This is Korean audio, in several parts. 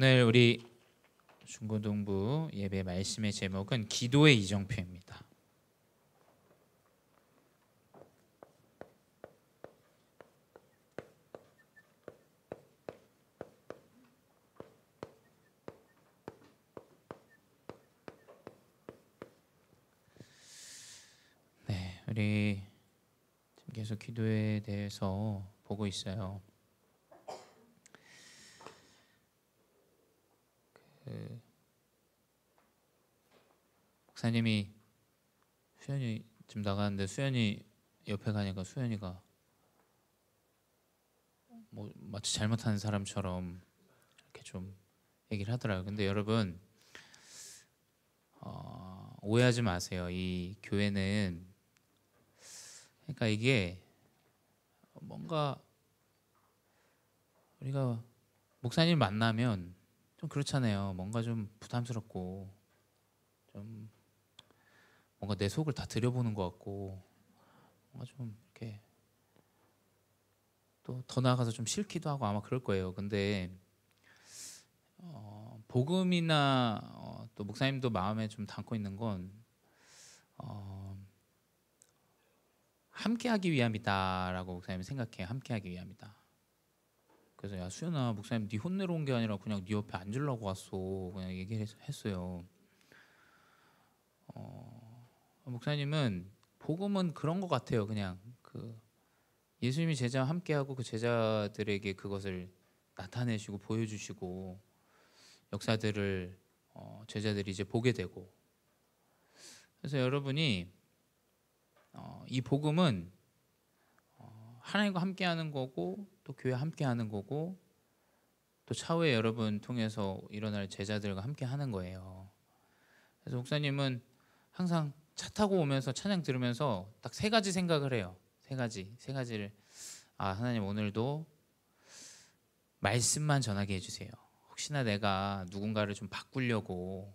오늘 우리 중고등부 예배 말씀의 제목은 기도의 이정표입니다. 네, 우리 지금 계속 기도에 대해서 보고 있어요. 목사님이 수연이 지금 나가는데 수연이 옆에 가니까 수연이가 뭐 마치 잘못하는 사람처럼 이렇게 좀 얘기를 하더라고요. 근데 여러분 오해하지 마세요. 이 교회는 그러니까 이게 뭔가 우리가 목사님 만나면 좀 그렇잖아요. 뭔가 좀 부담스럽고 좀 뭔가 내 속을 다 들여보는 것 같고 뭔가 좀 이렇게 또 더 나아가서 좀 싫기도 하고 아마 그럴 거예요. 근데 복음이나 또 목사님도 마음에 좀 담고 있는 건 함께하기 위함이다라고 목사님이 생각해요. 함께하기 위함이다. 그래서 야 수연아, 목사님 네 혼내러 온 게 아니라 그냥 네 옆에 앉으려고 왔어. 그냥 얘기했어요. 목사님은 복음은 그런 것 같아요. 그냥 그 예수님이 제자와 함께하고 그 제자들에게 그것을 나타내시고 보여주시고 역사들을 제자들이 이제 보게 되고, 그래서 여러분이 이 복음은 하나님과 함께하는 거고 또 교회 함께하는 거고 또 차후에 여러분 통해서 일어날 제자들과 함께하는 거예요. 그래서 목사님은 항상 차 타고 오면서 찬양 들으면서 딱 세 가지 생각을 해요. 세 가지를 하나님 오늘도 말씀만 전하게 해주세요. 혹시나 내가 누군가를 좀 바꾸려고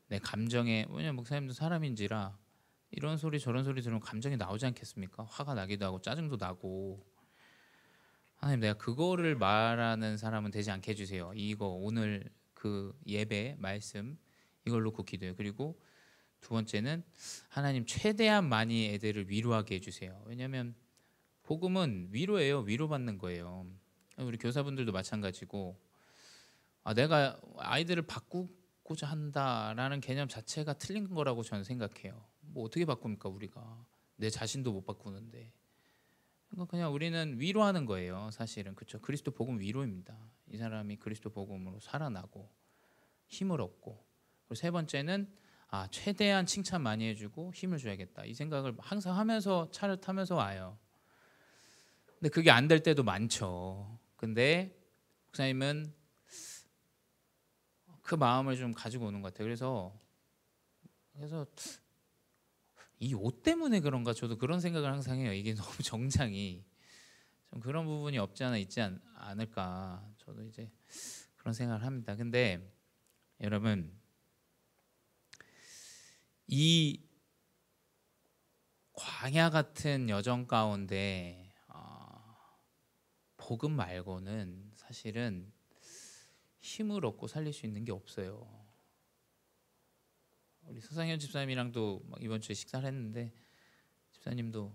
내 감정에, 왜냐면 목사님도 사람인지라 이런 소리 저런 소리 들으면 감정이 나오지 않겠습니까? 화가 나기도 하고 짜증도 나고. 하나님 내가 그거를 말하는 사람은 되지 않게 해주세요. 이거 오늘 그 예배 말씀 이걸 놓고 기도해요. 그리고 두 번째는 하나님 최대한 많이 애들을 위로하게 해주세요. 왜냐하면 복음은 위로예요. 위로받는 거예요. 우리 교사분들도 마찬가지고 내가 아이들을 바꾸고자 한다라는 개념 자체가 틀린 거라고 저는 생각해요. 뭐 어떻게 바꿉니까 우리가? 내 자신도 못 바꾸는데. 그냥 우리는 위로하는 거예요. 사실은 그렇죠. 그리스도 복음 위로입니다. 이 사람이 그리스도 복음으로 살아나고 힘을 얻고, 그리고 세 번째는 최대한 칭찬 많이 해주고 힘을 줘야겠다. 이 생각을 항상 하면서 차를 타면서 와요. 근데 그게 안 될 때도 많죠. 근데 목사님은 그 마음을 좀 가지고 오는 것 같아요. 그래서 이 옷 때문에 그런가 저도 그런 생각을 항상 해요. 이게 너무 정장이 좀 그런 부분이 없지 않아 있지 않을까. 저도 이제 그런 생각을 합니다. 근데 여러분 이 광야 같은 여정 가운데 복음 말고는 사실은 힘을 얻고 살릴 수 있는 게 없어요. 우리 서상현 집사님이랑도 이번 주에 식사를 했는데 집사님도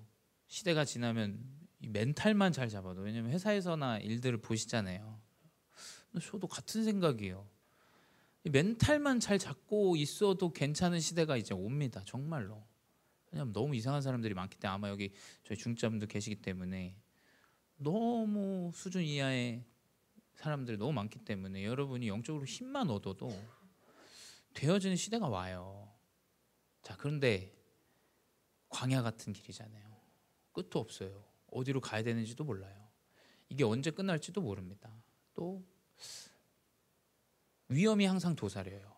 시대가 지나면 이 멘탈만 잘 잡아도, 왜냐면 회사에서나 일들을 보시잖아요. 저도 같은 생각이에요. 이 멘탈만 잘 잡고 있어도 괜찮은 시대가 이제 옵니다. 정말로. 왜냐면 너무 이상한 사람들이 많기 때문에, 아마 여기 저희 중직자분도 계시기 때문에 너무 수준 이하의 사람들이 너무 많기 때문에 여러분이 영적으로 힘만 얻어도 되어지는 시대가 와요. 자, 그런데 광야 같은 길이잖아요. 끝도 없어요. 어디로 가야 되는지도 몰라요. 이게 언제 끝날지도 모릅니다. 또 위험이 항상 도사려요.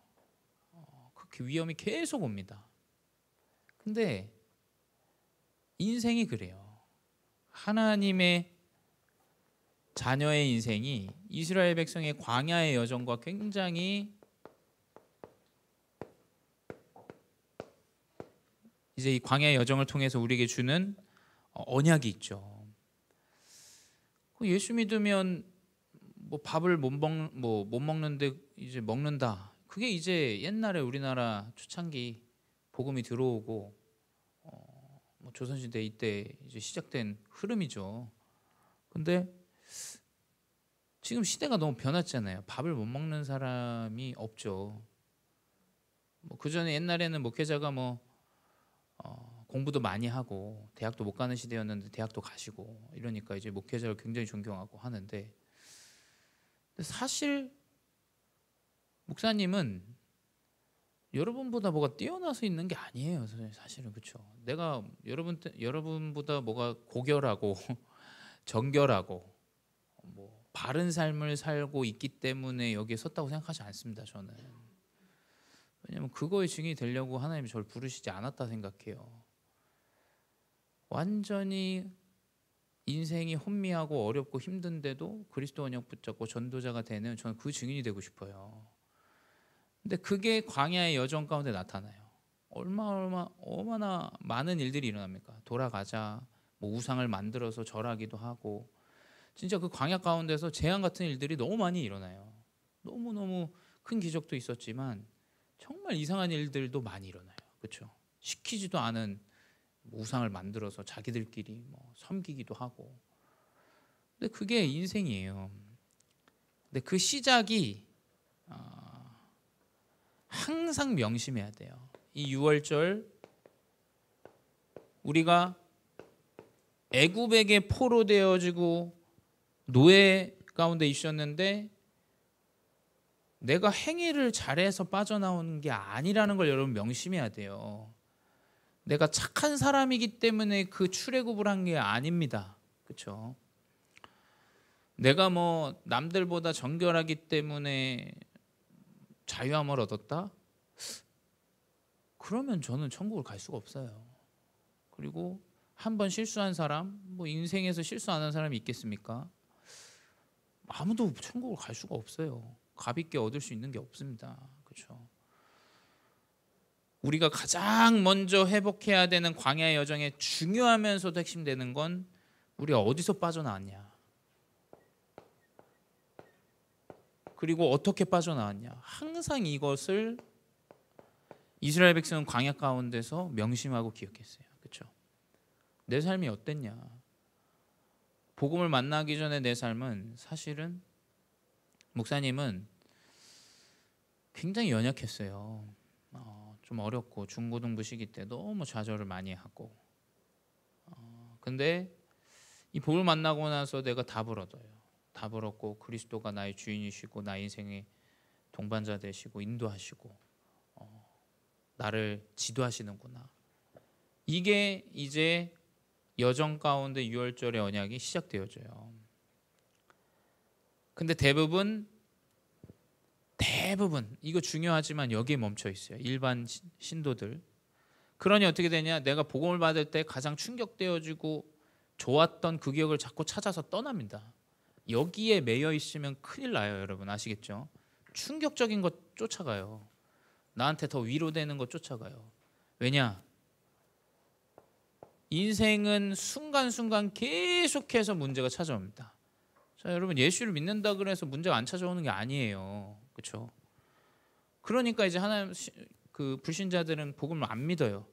그렇게 위험이 계속 옵니다. 근데 인생이 그래요. 하나님의 자녀의 인생이 이스라엘 백성의 광야의 여정과 굉장히 이제 이 광야의 여정을 통해서 우리에게 주는 언약이 있죠. 예수 믿으면 뭐 밥을 못 먹는데 이제 먹는다. 그게 이제 옛날에 우리나라 초창기 복음이 들어오고 뭐 조선시대 이때 이제 시작된 흐름이죠. 근데 지금 시대가 너무 변했잖아요. 밥을 못 먹는 사람이 없죠. 뭐 그전에 옛날에는 목회자가 공부도 많이 하고 대학도 못 가는 시대였는데 대학도 가시고 이러니까 이제 목회자를 굉장히 존경하고 하는데, 사실 목사님은 여러분보다 뭐가 뛰어나서 있는 게 아니에요. 사실은 그렇죠. 내가 여러분보다 뭐가 고결하고 정결하고 뭐 바른 삶을 살고 있기 때문에 여기에 섰다고 생각하지 않습니다. 저는. 왜냐하면 그거의 증인이 되려고 하나님이 저를 부르시지 않았다 생각해요. 완전히 인생이 혼미하고 어렵고 힘든데도 그리스도 언약 붙잡고 전도자가 되는, 저는 그 증인이 되고 싶어요. 근데 그게 광야의 여정 가운데 나타나요. 얼마나 많은 일들이 일어납니까? 돌아가자, 뭐 우상을 만들어서 절하기도 하고, 진짜 그 광야 가운데서 재앙 같은 일들이 너무 많이 일어나요. 너무너무 큰 기적도 있었지만 정말 이상한 일들도 많이 일어나요. 그렇죠? 시키지도 않은 우상을 만들어서 자기들끼리 뭐 섬기기도 하고. 근데 그게 인생이에요. 근데 그 시작이 항상 명심해야 돼요. 이 6월절 우리가 애굽에게 포로되어지고 노예 가운데 있었는데 내가 행위를 잘해서 빠져나오는 게 아니라는 걸 여러분 명심해야 돼요. 내가 착한 사람이기 때문에 그 출애굽을 한 게 아닙니다. 그렇죠? 내가 뭐 남들보다 정결하기 때문에 자유함을 얻었다? 그러면 저는 천국을 갈 수가 없어요. 그리고 한 번 실수한 사람, 뭐 인생에서 실수 안 한 사람이 있겠습니까? 아무도 천국을 갈 수가 없어요. 값있게 얻을 수 있는 게 없습니다. 그렇죠? 우리가 가장 먼저 회복해야 되는 광야의 여정에 중요하면서도 핵심되는 건 우리가 어디서 빠져나왔냐, 그리고 어떻게 빠져나왔냐. 항상 이것을 이스라엘 백성은 광야 가운데서 명심하고 기억했어요. 그렇죠? 내 삶이 어땠냐. 복음을 만나기 전에 내 삶은, 사실은 목사님은 굉장히 연약했어요. 좀 어렵고 중고등부 시기 때 너무 좌절을 많이 하고, 근데 이 복음을 만나고 나서 내가 답을 얻어요. 답을 얻고 그리스도가 나의 주인이시고 나의 인생의 동반자 되시고 인도하시고 나를 지도하시는구나. 이게 이제 여정 가운데 6월절의 언약이 시작되어져요. 근데 대부분 이거 중요하지만 여기에 멈춰 있어요. 일반 신도들. 그러니 어떻게 되냐, 내가 복음을 받을 때 가장 충격되어지고 좋았던 그 기억을 자꾸 찾아서 떠납니다. 여기에 매여 있으면 큰일 나요. 여러분 아시겠죠? 충격적인 것 쫓아가요. 나한테 더 위로되는 것 쫓아가요. 왜냐? 인생은 순간순간 계속해서 문제가 찾아옵니다. 자, 여러분 예수를 믿는다 그래서 문제가 안 찾아오는 게 아니에요. 그렇죠? 그러니까 이제 하나님 그 불신자들은 복음을 안 믿어요.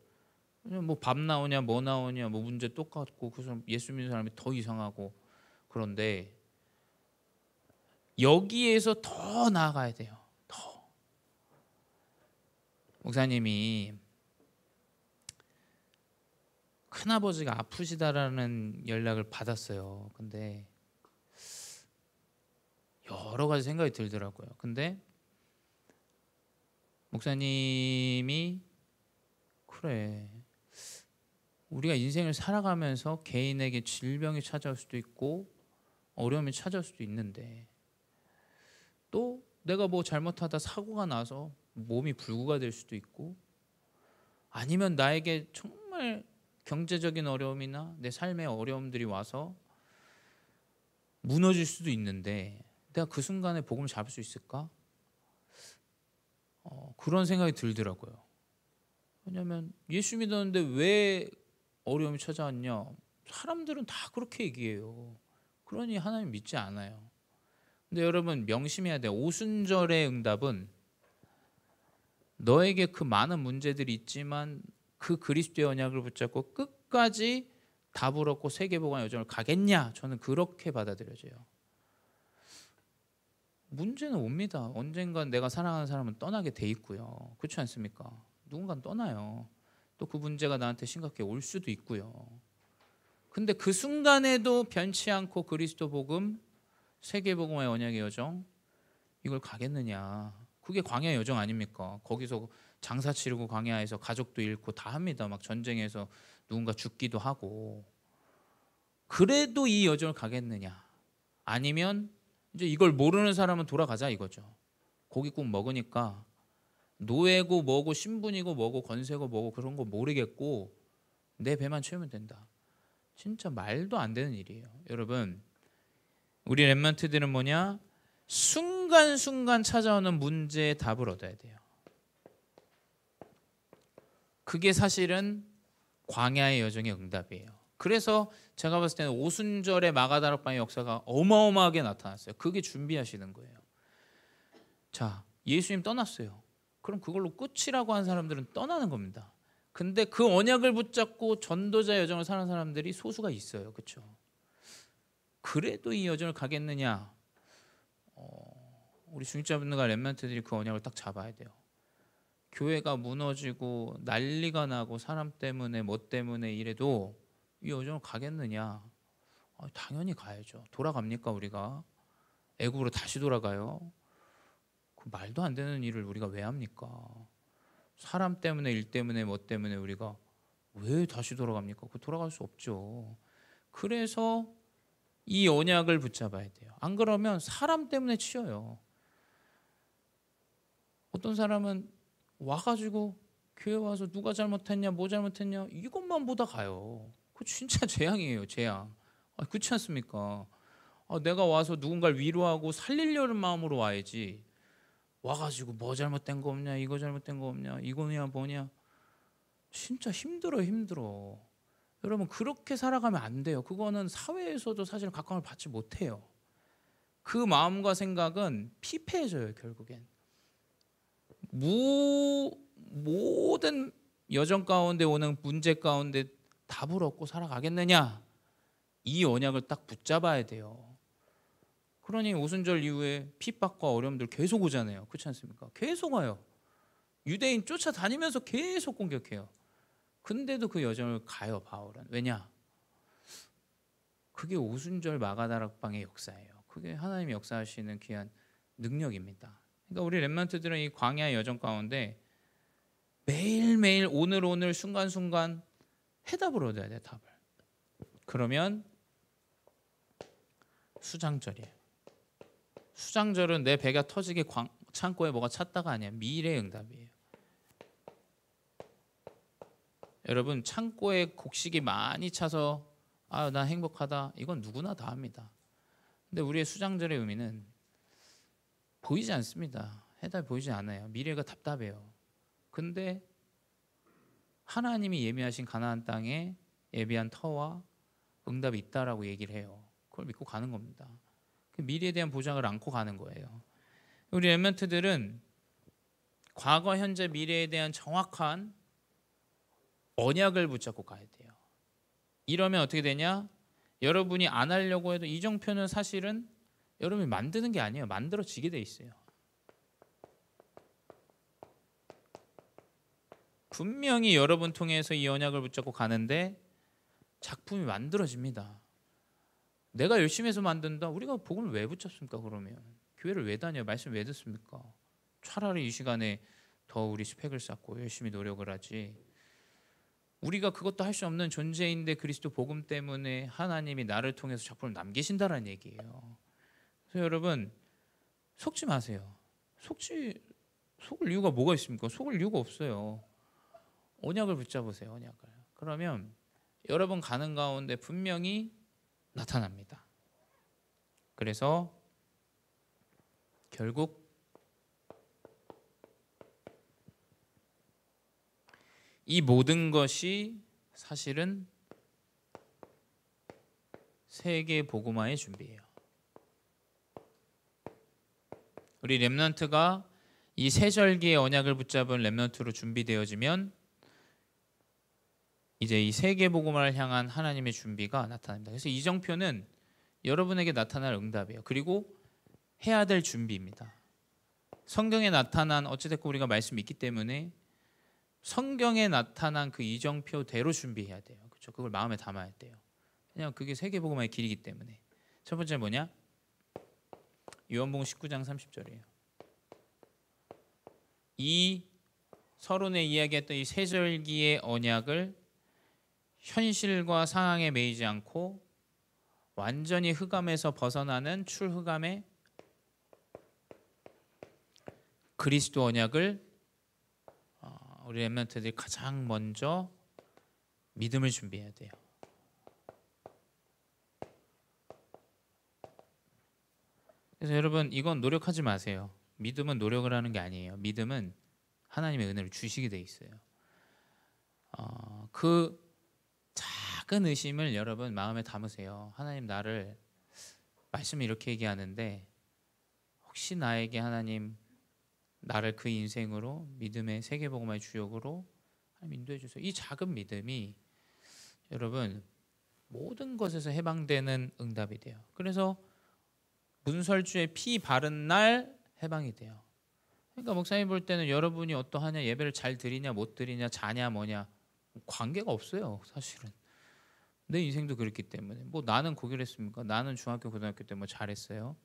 뭐 밥 나오냐 뭐 나오냐 뭐 문제 똑같고, 그래서 예수 믿는 사람이 더 이상하고. 그런데 여기에서 더 나아가야 돼요. 더. 목사님이 큰아버지가 아프시다라는 연락을 받았어요. 근데 여러 가지 생각이 들더라고요. 근데 목사님이, 그래, 우리가 인생을 살아가면서 개인에게 질병이 찾아올 수도 있고 어려움이 찾아올 수도 있는데, 또 내가 뭐 잘못하다 사고가 나서 몸이 불구가 될 수도 있고, 아니면 나에게 정말 경제적인 어려움이나 내 삶의 어려움들이 와서 무너질 수도 있는데 내가 그 순간에 복음을 잡을 수 있을까? 그런 생각이 들더라고요. 왜냐하면 예수 믿었는데 왜 어려움이 찾아왔냐? 사람들은 다 그렇게 얘기해요. 그러니 하나님 믿지 않아요. 근데 여러분 명심해야 돼요. 오순절의 응답은 너에게 그 많은 문제들이 있지만 그 그리스도의 언약을 붙잡고 끝까지 답을 얻고 세계복음의 여정을 가겠냐? 저는 그렇게 받아들여져요. 문제는 옵니다. 언젠간 내가 사랑하는 사람은 떠나게 돼 있고요. 그렇지 않습니까? 누군가는 떠나요. 또 그 문제가 나한테 심각하게 올 수도 있고요. 근데 그 순간에도 변치 않고 그리스도 복음, 세계복음의 언약의 여정 이걸 가겠느냐? 그게 광야의 여정 아닙니까? 거기서 장사 치르고 광야에서 가족도 잃고 다 합니다. 막 전쟁에서 누군가 죽기도 하고. 그래도 이 여정을 가겠느냐? 아니면 이제 이걸 모르는 사람은 돌아가자 이거죠. 고깃국 먹으니까 노예고 뭐고 신분이고 뭐고 권세고 뭐고 그런 거 모르겠고 내 배만 채우면 된다. 진짜 말도 안 되는 일이에요. 여러분, 우리 렘넌트들은 뭐냐? 순간순간 찾아오는 문제에 답을 얻어야 돼요. 그게 사실은 광야의 여정의 응답이에요. 그래서 제가 봤을 때는 오순절의 마가다락방의 역사가 어마어마하게 나타났어요. 그게 준비하시는 거예요. 자, 예수님 떠났어요. 그럼 그걸로 끝이라고 하는 사람들은 떠나는 겁니다. 근데 그 언약을 붙잡고 전도자 여정을 사는 사람들이 소수가 있어요. 그렇죠? 그래도 이 여정을 가겠느냐? 우리 중직자분들과 렘넌트들이 그 언약을 딱 잡아야 돼요. 교회가 무너지고 난리가 나고 사람 때문에 뭐 때문에 이래도 이 여정을 가겠느냐? 당연히 가야죠. 돌아갑니까 우리가? 애굽으로 다시 돌아가요? 그 말도 안 되는 일을 우리가 왜 합니까? 사람 때문에 일 때문에 뭐 때문에 우리가 왜 다시 돌아갑니까? 그 돌아갈 수 없죠. 그래서 이 언약을 붙잡아야 돼요. 안 그러면 사람 때문에 치여요. 어떤 사람은 와가지고 교회 와서 누가 잘못했냐 뭐 잘못했냐 이것만 보다 가요. 그 진짜 재앙이에요. 재앙. 그렇지 않습니까? 내가 와서 누군가를 위로하고 살리려는 마음으로 와야지. 와가지고 뭐 잘못된 거 없냐 이거 잘못된 거 없냐 이거냐 뭐냐 진짜 힘들어. 여러분 그렇게 살아가면 안 돼요. 그거는 사회에서도 사실 각광을 받지 못해요. 그 마음과 생각은 피폐해져요. 결국엔 모든 여정 가운데 오는 문제 가운데 답을 얻고 살아가겠느냐? 이 언약을 딱 붙잡아야 돼요. 그러니 오순절 이후에 핍박과 어려움들 계속 오잖아요. 그렇지 않습니까? 계속 와요. 유대인 쫓아다니면서 계속 공격해요. 근데도 그 여정을 가요. 바울은. 왜냐? 그게 오순절 마가다락방의 역사예요. 그게 하나님이 역사하시는 귀한 능력입니다. 그러니까 우리 렘넌트들은 이 광야의 여정 가운데 매일매일 오늘 순간순간 해답을 얻어야 돼요. 답을. 그러면 수장절이에요. 수장절은 내 배가 터지게 창고에 뭐가 찼다가 아니야. 미래의 응답이에요. 여러분 창고에 곡식이 많이 차서 나 행복하다. 이건 누구나 다 합니다. 근데 우리의 수장절의 의미는 보이지 않습니다. 해답이 보이지 않아요. 미래가 답답해요. 근데 하나님이 예비하신 가나안 땅에 예비한 터와 응답이 있다라고 얘기를 해요. 그걸 믿고 가는 겁니다. 미래에 대한 보장을 안고 가는 거예요. 우리 렘넌트들은 과거, 현재, 미래에 대한 정확한 언약을 붙잡고 가야 돼요. 이러면 어떻게 되냐? 여러분이 안 하려고 해도 이정표는 사실은 여러분이 만드는 게 아니에요. 만들어지게 돼 있어요. 분명히 여러분 통해서 이 언약을 붙잡고 가는데 작품이 만들어집니다. 내가 열심히 해서 만든다. 우리가 복음을 왜 붙잡습니까? 그러면 교회를 왜 다녀요? 말씀 왜 듣습니까? 차라리 이 시간에 더 우리 스펙을 쌓고 열심히 노력을 하지. 우리가 그것도 할 수 없는 존재인데 그리스도 복음 때문에 하나님이 나를 통해서 작품을 남기신다라는 얘기예요. 그래서 여러분 속지 마세요. 속을 이유가 뭐가 있습니까? 속을 이유가 없어요. 언약을 붙잡으세요. 언약을. 그러면 여러분 가는 가운데 분명히 나타납니다. 그래서 결국 이 모든 것이 사실은 세계 복음화의 준비예요. 우리 렘넌트가 이 새 절기의 언약을 붙잡은 렘넌트로 준비되어지면 이제 이 세계 복음을 향한 하나님의 준비가 나타납니다. 그래서 이정표는 여러분에게 나타날 응답이에요. 그리고 해야 될 준비입니다. 성경에 나타난 어찌됐건 우리가 말씀이 있기 때문에 성경에 나타난 그 이정표대로 준비해야 돼요. 그렇죠? 그걸 마음에 담아야 돼요. 그냥 그게 세계 복음의 길이기 때문에. 첫 번째 뭐냐? 요한복음 19장 30절이에요. 이 서론에 이야기했던 이 세절기의 언약을 현실과 상황에 매이지 않고 완전히 흑암에서 벗어나는 출흑암의 그리스도 언약을 우리 렘넌트들이 가장 먼저 믿음을 준비해야 돼요. 그래서 여러분 이건 노력하지 마세요. 믿음은 노력을 하는 게 아니에요. 믿음은 하나님의 은혜를 주시게 돼 있어요. 그 작은 의심을 여러분 마음에 담으세요. 하나님 나를 말씀을 이렇게 얘기하는데 혹시 나에게 하나님 나를 그 인생으로 믿음의 세계복음화의 주역으로 하나님 인도해 주세요. 이 작은 믿음이 여러분 모든 것에서 해방되는 응답이 돼요. 그래서 문설주에 피 바른 날 해방이 돼요. 그러니까 목사님 볼 때는 여러분이 어떠하냐, 예배를 잘 드리냐 못 드리냐, 자냐 뭐냐 관계가 없어요. 사실은 내 인생도 그렇기 때문에 뭐 나는 고결했습니까? 나는 중학교 고등학교 때 뭐 잘했어요?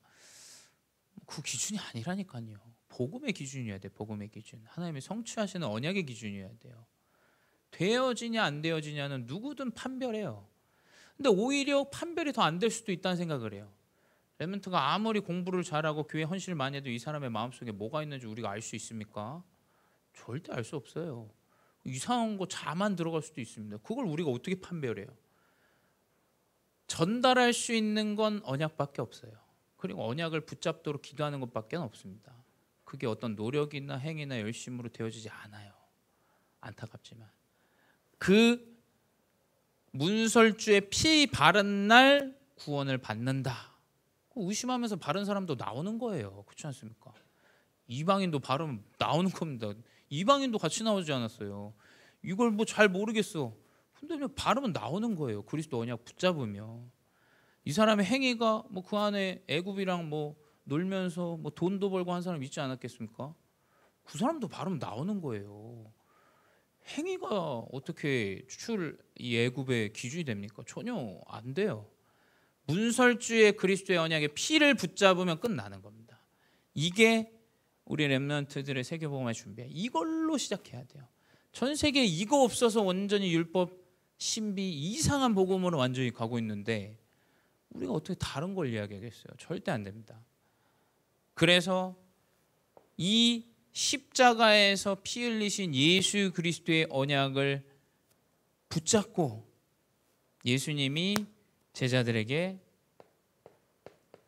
그 기준이 아니라니까요. 복음의 기준이어야 돼. 복음의 기준. 하나님이 성취하시는 언약의 기준이어야 돼요. 되어지냐 안 되어지냐는 누구든 판별해요. 근데 오히려 판별이 더 안 될 수도 있다는 생각을 해요. 렘넌트가 아무리 공부를 잘하고 교회 헌신을 많이 해도 이 사람의 마음속에 뭐가 있는지 우리가 알 수 있습니까? 절대 알 수 없어요. 이상한 거 자만 들어갈 수도 있습니다. 그걸 우리가 어떻게 판별해요? 전달할 수 있는 건 언약밖에 없어요. 그리고 언약을 붙잡도록 기도하는 것밖에 없습니다. 그게 어떤 노력이나 행위나 열심으로 되어지지 않아요. 안타깝지만 그 문설주의 피 바른 날 구원을 받는다. 의심하면서 바른 사람도 나오는 거예요. 그렇지 않습니까? 이방인도 바르면 나오는 겁니다. 이방인도 같이 나오지 않았어요. 이걸 뭐 잘 모르겠어. 근데 그냥 바르면 나오는 거예요. 그리스도 언약 붙잡으면. 이 사람의 행위가 뭐 그 안에 애굽이랑 뭐 놀면서 뭐 돈도 벌고 한 사람 있지 않았겠습니까? 그 사람도 바르면 나오는 거예요. 행위가 어떻게 이 애굽의 기준이 됩니까? 전혀 안 돼요. 문설주의 그리스도의 언약의 피를 붙잡으면 끝나는 겁니다. 이게 우리 렘넌트들의 세계복음의 준비예요. 이걸로 시작해야 돼요. 전 세계에 이거 없어서 완전히 율법 신비 이상한 복음으로 완전히 가고 있는데 우리가 어떻게 다른 걸 이야기하겠어요? 절대 안 됩니다. 그래서 이 십자가에서 피 흘리신 예수 그리스도의 언약을 붙잡고 예수님이 제자들에게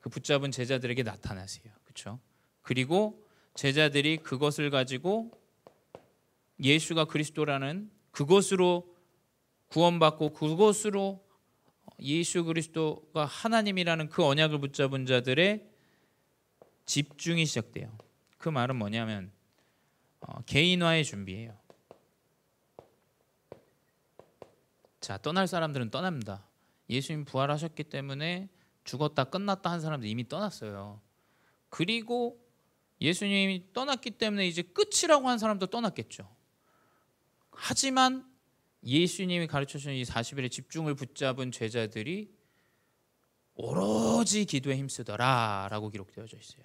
그 붙잡은 제자들에게 나타나세요. 그렇죠? 그리고 제자들이 그것을 가지고 예수가 그리스도라는 그것으로 구원받고 그것으로 예수 그리스도가 하나님이라는 그 언약을 붙잡은 자들의 집중이 시작돼요. 그 말은 뭐냐면 개인화의 준비예요. 자, 떠날 사람들은 떠납니다. 예수님 부활하셨기 때문에 죽었다 끝났다 한 사람들 이미 떠났어요. 그리고 예수님이 떠났기 때문에 이제 끝이라고 한 사람도 떠났겠죠. 하지만 예수님이 가르쳐주신 이 40일의 집중을 붙잡은 제자들이 오로지 기도에 힘쓰더라 라고 기록되어져 있어요.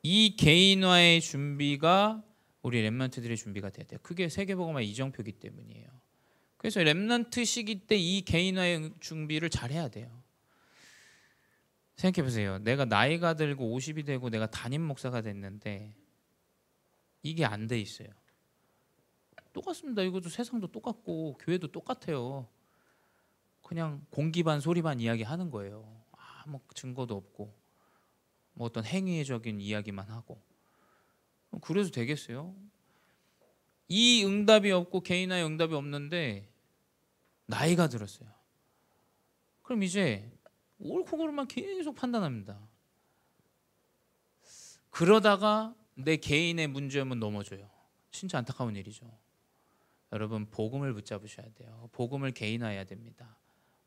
이 개인화의 준비가 우리 렘넌트들의 준비가 돼야 돼요. 그게 세계복음화 이정표이기 때문이에요. 그래서 렘넌트 시기 때 이 개인화의 준비를 잘 해야 돼요. 생각해 보세요. 내가 나이가 들고 50이 되고 내가 담임 목사가 됐는데 이게 안 돼 있어요. 똑같습니다. 이것도 세상도 똑같고 교회도 똑같아요. 그냥 공기 반 소리 반 이야기 하는 거예요. 아무 증거도 없고 뭐 어떤 행위적인 이야기만 하고. 그래도 되겠어요? 이 응답이 없고 개인화의 응답이 없는데 나이가 들었어요. 그럼 이제 옳고 그름만 계속 판단합니다. 그러다가 내 개인의 문제면 넘어져요. 진짜 안타까운 일이죠. 여러분, 복음을 붙잡으셔야 돼요. 복음을 개인화해야 됩니다.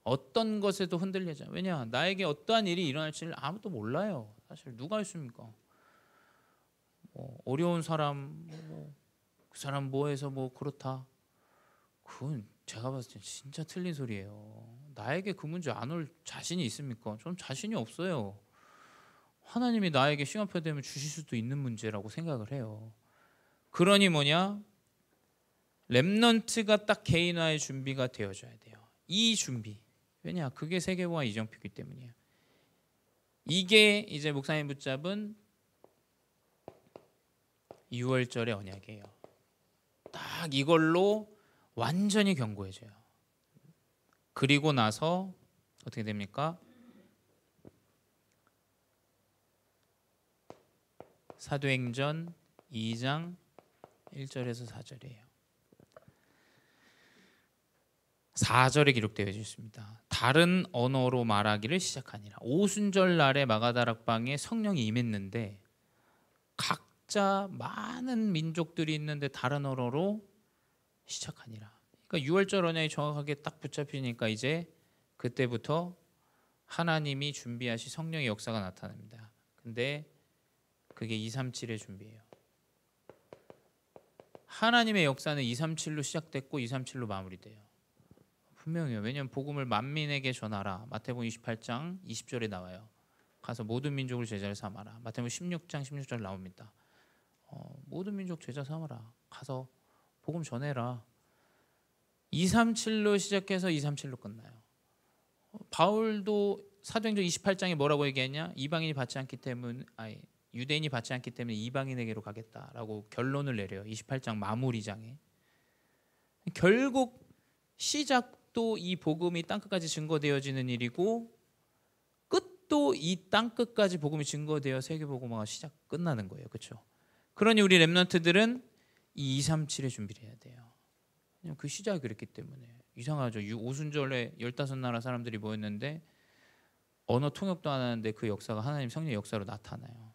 어떤 것에도 흔들리지 않아요. 왜냐? 나에게 어떠한 일이 일어날지를 아무도 몰라요. 사실 누가 있습니까? 어려운 사람, 그 사람 뭐해서 그렇다. 그건 제가 봤을 때 진짜 틀린 소리예요. 나에게 그 문제 안 올 자신이 있습니까? 전 자신이 없어요. 하나님이 나에게 시간표 되면 주실 수도 있는 문제라고 생각을 해요. 그러니 뭐냐? 렘넌트가 딱 개인화의 준비가 되어져야 돼요. 이 준비. 왜냐? 그게 세계보아 이정표이기 때문이에요. 이게 이제 목사님 붙잡은 6월절의 언약이에요. 딱 이걸로 완전히 견고해져요. 그리고 나서 어떻게 됩니까? 사도행전 2장 1절에서 4절이에요. 4절에 기록되어 있습니다. 다른 언어로 말하기를 시작하니라. 오순절 날에 마가다락방에 성령이 임했는데 각자 많은 민족들이 있는데 다른 언어로 시작하니라. 그러니까 6월절 언약이 정확하게 딱 붙잡히니까 이제 그때부터 하나님이 준비하신 성령의 역사가 나타납니다. 근데 그게 237의 준비예요. 하나님의 역사는 237로 시작됐고 237로 마무리돼요. 분명해요. 왜냐하면 복음을 만민에게 전하라. 마태복음 28장 20절에 나와요. 가서 모든 민족을 제자를 삼아라. 마태복음 16장 16절 나옵니다. 모든 민족 제자 삼아라. 가서 복음 전해라. 237로 시작해서 237로 끝나요. 바울도 사도행전 28장에 뭐라고 얘기했냐? 이방인이 받지 않기 때문에 유대인이 받지 않기 때문에 이방인에게로 가겠다라고 결론을 내려요. 28장 마무리장에. 결국 시작도 이 복음이 땅끝까지 증거되어지는 일이고 끝도 이 땅끝까지 복음이 증거되어 세계복음화가 끝나는 거예요. 그렇죠? 그러니 우리 렘넌트들은 이 237의 준비를 해야 돼요. 그 시작이 그랬기 때문에. 이상하죠. 오순절에 15나라 사람들이 모였는데 언어 통역도 안 하는데 그 역사가 하나님 성령의 역사로 나타나요.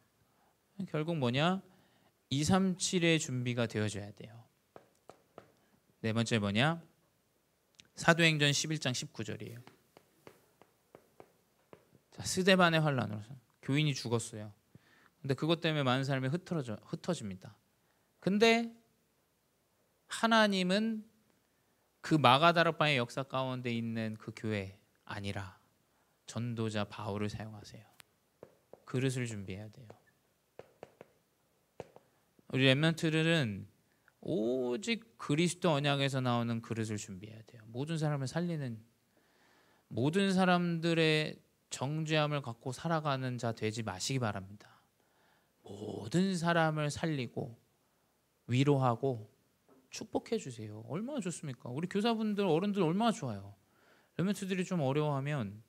결국 뭐냐? 237의 준비가 되어져야 돼요. 네 번째 뭐냐? 사도행전 11장 19절이에요. 자, 스데반의 환란으로 교인이 죽었어요. 근데 그것 때문에 많은 사람이 흩어집니다. 근데 하나님은 그 마가다락방의 역사 가운데 있는 그 교회 아니라 전도자 바울을 사용하세요. 그릇을 준비해야 돼요. 우리 렘넌트들은 오직 그리스도 언약에서 나오는 그릇을 준비해야 돼요. 모든 사람을 살리는, 모든 사람들의 정죄함을 갖고 살아가는 자 되지 마시기 바랍니다. 모든 사람을 살리고 위로하고 축복해 주세요. 얼마나 좋습니까? 우리 교사분들, 어른들 얼마나 좋아요. 렘넌트들이 좀 어려워하면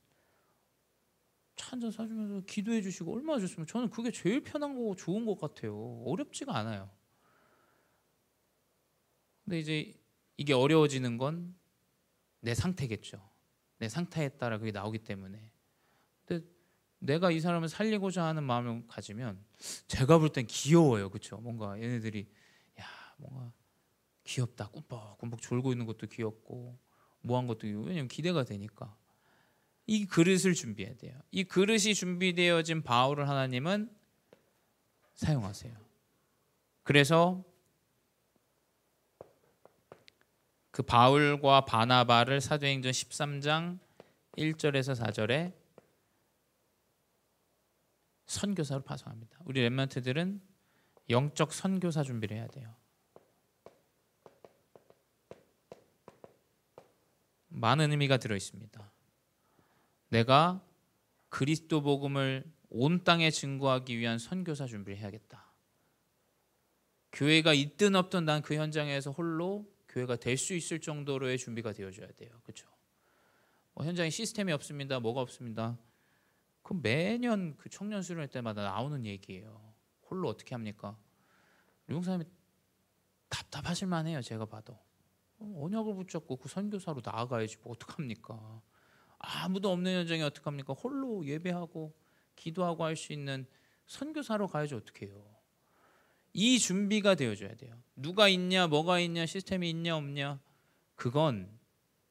차 한잔 사주면서 기도해 주시고 얼마나 좋습니까? 저는 그게 제일 편한 거고 좋은 것 같아요. 어렵지가 않아요. 근데 이제 이게 어려워지는 건 내 상태겠죠. 내 상태에 따라 그게 나오기 때문에. 근데 내가 이 사람을 살리고자 하는 마음을 가지면 제가 볼 땐 귀여워요. 그렇죠? 뭔가 얘네들이 뭔가 귀엽다. 꿈뻑꿈뻑 졸고 있는 것도 귀엽고 뭐한 것도 귀엽고. 왜냐면 기대가 되니까. 이 그릇을 준비해야 돼요. 이 그릇이 준비되어진 바울을 하나님은 사용하세요. 그래서 그 바울과 바나바를 사도행전 13장 1절에서 4절에 선교사로 파송합니다. 우리 렘넌트들은 영적 선교사 준비를 해야 돼요. 많은 의미가 들어 있습니다. 내가 그리스도 복음을 온 땅에 증거하기 위한 선교사 준비를 해야겠다. 교회가 있든 없든 난 그 현장에서 홀로 교회가 될 수 있을 정도로의 준비가 되어줘야 돼요. 그렇죠? 현장에 시스템이 없습니다. 뭐가 없습니다. 그 매년 그 청년 수련회 때마다 나오는 얘기예요. 홀로 어떻게 합니까? 우리 목사님이 답답하실 만해요. 제가 봐도. 언약을 붙잡고 그 선교사로 나아가야지 뭐 어떡합니까? 아무도 없는 현장에 어떡합니까? 홀로 예배하고 기도하고 할 수 있는 선교사로 가야지 어떻게 해요. 이 준비가 되어줘야 돼요. 누가 있냐, 뭐가 있냐, 시스템이 있냐 없냐, 그건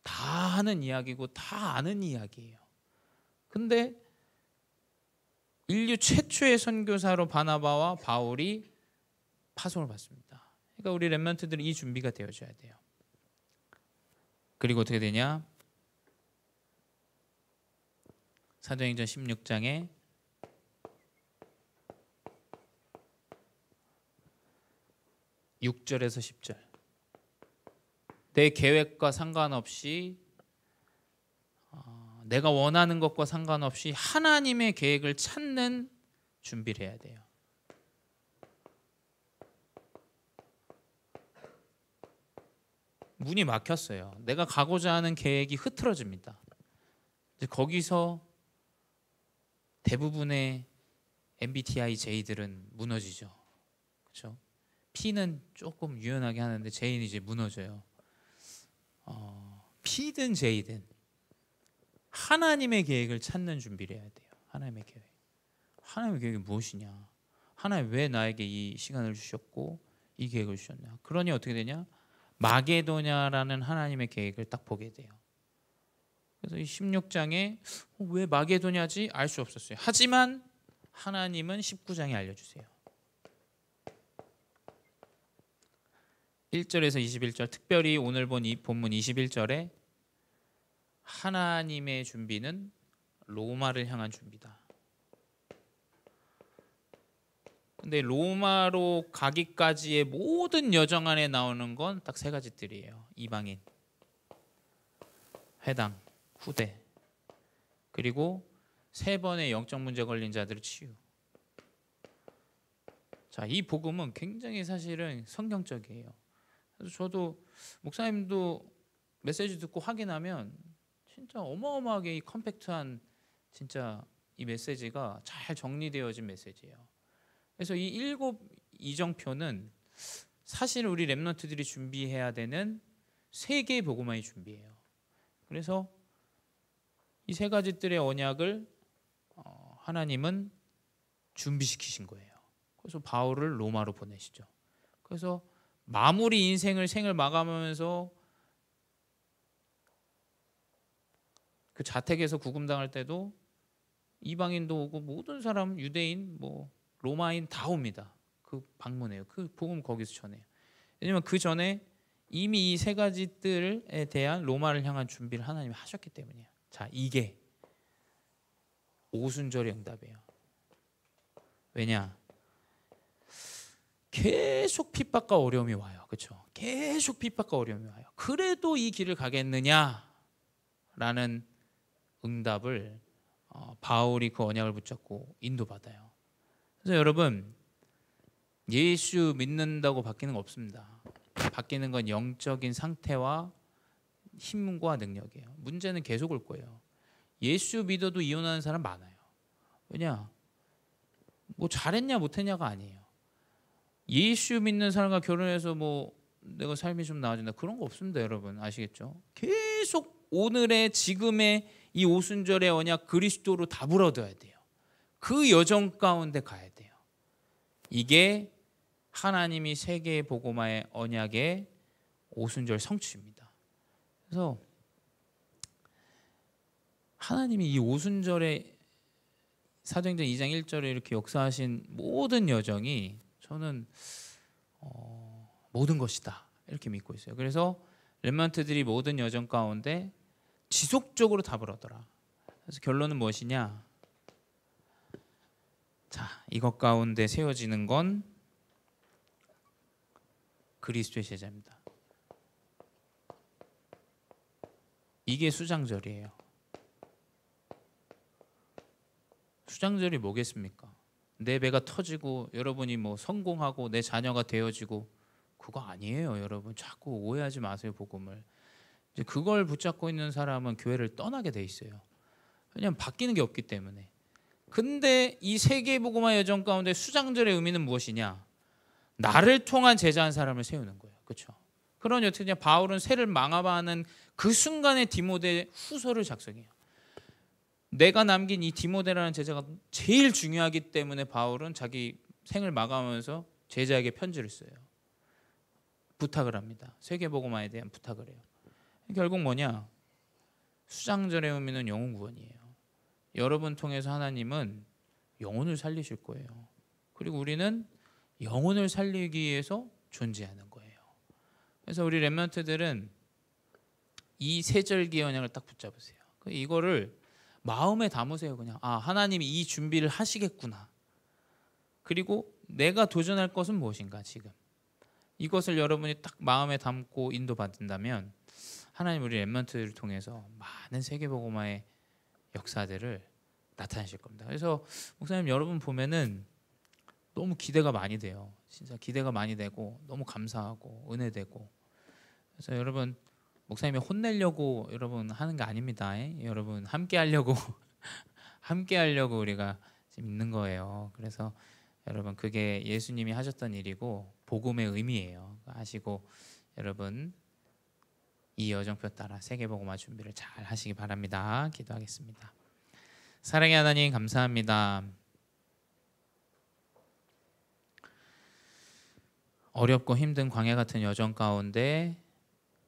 다 하는 이야기고 다 아는 이야기예요. 근데 인류 최초의 선교사로 바나바와 바울이 파송을 받습니다. 그러니까 우리 렘넌트들은 이 준비가 되어줘야 돼요. 그리고 어떻게 되냐? 사도행전 16장에 (6절에서 10절) 내 계획과 상관없이 내가 원하는 것과 상관없이 하나님의 계획을 찾는 준비를 해야 돼요. 문이 막혔어요. 내가 가고자 하는 계획이 흐트러집니다. 이제 거기서 대부분의 MBTI J들은 무너지죠. 그렇죠? P는 조금 유연하게 하는데 J는 이제 무너져요. P든 J든 하나님의 계획을 찾는 준비를 해야 돼요. 하나님의 계획. 하나님의 계획이 무엇이냐? 하나님 왜 나에게 이 시간을 주셨고 이 계획을 주셨냐? 그러니 어떻게 되냐? 마게도냐라는 하나님의 계획을 딱 보게 돼요. 그래서 이 16장에 왜 마게도냐지? 알 수 없었어요. 하지만 하나님은 19장에 알려주세요. 1절에서 21절, 특별히 오늘 본 이 본문 21절에 하나님의 준비는 로마를 향한 준비다. 근데 로마로 가기까지의 모든 여정 안에 나오는 건 딱 세 가지 뜰이에요. 이방인, 회당, 후대, 그리고 3번의 영적 문제 걸린 자들의 치유. 자, 이 복음은 굉장히 사실은 성경적이에요. 그래서 저도 목사님도 메시지 듣고 확인하면 진짜 어마어마하게 이 컴팩트한 진짜 이 메시지가 잘 정리되어진 메시지예요. 그래서 이 7 이정표는 사실 우리 렘넌트들이 준비해야 되는 3개의 복음화의 준비예요. 그래서 이 3가지 뜰의 언약을 하나님은 준비시키신 거예요. 그래서 바울을 로마로 보내시죠. 그래서 마무리 생을 마감하면서 그 자택에서 구금당할 때도 이방인도 오고 모든 사람, 유대인, 뭐 로마인 다 옵니다. 그 방문해요. 그 복음 거기서 전해요. 왜냐면 그 전에 이미 이 3가지 뜰에 대한 로마를 향한 준비를 하나님이 하셨기 때문이에요. 자, 이게 오순절의 응답이에요. 왜냐? 계속 핍박과 어려움이 와요. 그렇죠? 계속 핍박과 어려움이 와요. 그래도 이 길을 가겠느냐라는 응답을 바울이 그 언약을 붙잡고 인도받아요. 그래서 여러분, 예수 믿는다고 바뀌는 거 없습니다. 바뀌는 건 영적인 상태와 힘과 능력이에요. 문제는 계속 올 거예요. 예수 믿어도 이혼하는 사람 많아요. 왜냐? 뭐 잘했냐 못했냐가 아니에요. 예수 믿는 사람과 결혼해서 뭐 내가 삶이 좀 나아진다, 그런 거 없습니다. 여러분 아시겠죠? 계속 오늘의 지금의 이 오순절의 언약 그리스도로 다 물어둬야 돼요. 그 여정 가운데 가야 돼요. 이게 하나님이 세계의 복음화의 언약의 오순절 성취입니다. 그래서 하나님이 이 오순절의 사도행전 2장 1절에 이렇게 역사하신 모든 여정이 저는 모든 것이다 이렇게 믿고 있어요. 그래서 렘넌트들이 모든 여정 가운데 지속적으로 답을 얻어라. 그래서 결론은 무엇이냐? 자, 이것 가운데 세워지는 건 그리스도의 제자입니다. 이게 수장절이에요. 수장절이 뭐겠습니까? 내 배가 터지고 여러분이 뭐 성공하고 내 자녀가 되어지고, 그거 아니에요. 여러분 자꾸 오해하지 마세요. 복음을 이제 그걸 붙잡고 있는 사람은 교회를 떠나게 돼 있어요. 왜냐하면 바뀌는 게 없기 때문에. 근데 이 세계 복음화 여정 가운데 수장절의 의미는 무엇이냐? 나를 통한 제자한 사람을 세우는 거예요. 그렇죠? 그러니 어떻게 되냐? 바울은 새를 망하는 그 순간에 디모데 후서를 작성해요. 내가 남긴 이 디모데라는 제자가 제일 중요하기 때문에 바울은 자기 생을 마감하면서 제자에게 편지를 써요. 부탁을 합니다. 세계복음화에 대한 부탁을 해요. 결국 뭐냐? 수장절의 의미는 영혼 구원이에요. 여러분 통해서 하나님은 영혼을 살리실 거예요. 그리고 우리는 영혼을 살리기 위해서 존재하는 거예요. 그래서 우리 렘넌트들은 이 세절기의 언약을 딱 붙잡으세요. 이거를 마음에 담으세요. 그냥 하나님이 이 준비를 하시겠구나. 그리고 내가 도전할 것은 무엇인가 지금. 이것을 여러분이 딱 마음에 담고 인도받는다면 하나님 우리 렘넌트를 통해서 많은 세계복음화의 역사들을 나타내실 겁니다. 그래서 목사님 여러분 보면은 너무 기대가 많이 돼요. 진짜 기대가 많이 되고 너무 감사하고 은혜되고. 그래서 여러분 목사님이 혼내려고 여러분 하는 게 아닙니다. 여러분 함께 하려고 우리가 지금 있는 거예요. 그래서 여러분 그게 예수님이 하셨던 일이고 복음의 의미예요. 하시고 여러분 이 여정표 따라 세계복음화 준비를 잘 하시기 바랍니다. 기도하겠습니다. 사랑의 하나님 감사합니다. 어렵고 힘든 광야 같은 여정 가운데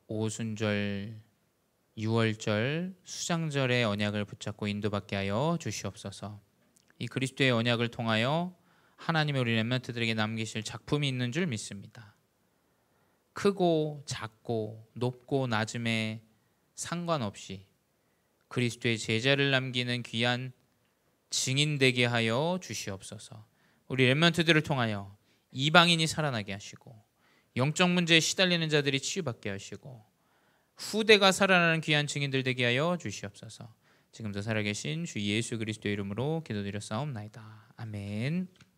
오순절, 유월절, 수장절의 언약을 붙잡고 인도받게 하여 주시옵소서. 이 그리스도의 언약을 통하여 하나님의 우리 렘넌트들에게 남기실 작품이 있는 줄 믿습니다. 크고 작고 높고 낮음에 상관없이 그리스도의 제자를 남기는 귀한 증인 되게 하여 주시옵소서. 우리 렘넌트들을 통하여 이방인이 살아나게 하시고 영적 문제에 시달리는 자들이 치유받게 하시고 후대가 살아나는 귀한 증인들 되게 하여 주시옵소서. 지금도 살아계신 주 예수 그리스도의 이름으로 기도드렸사옵나이다. 아멘.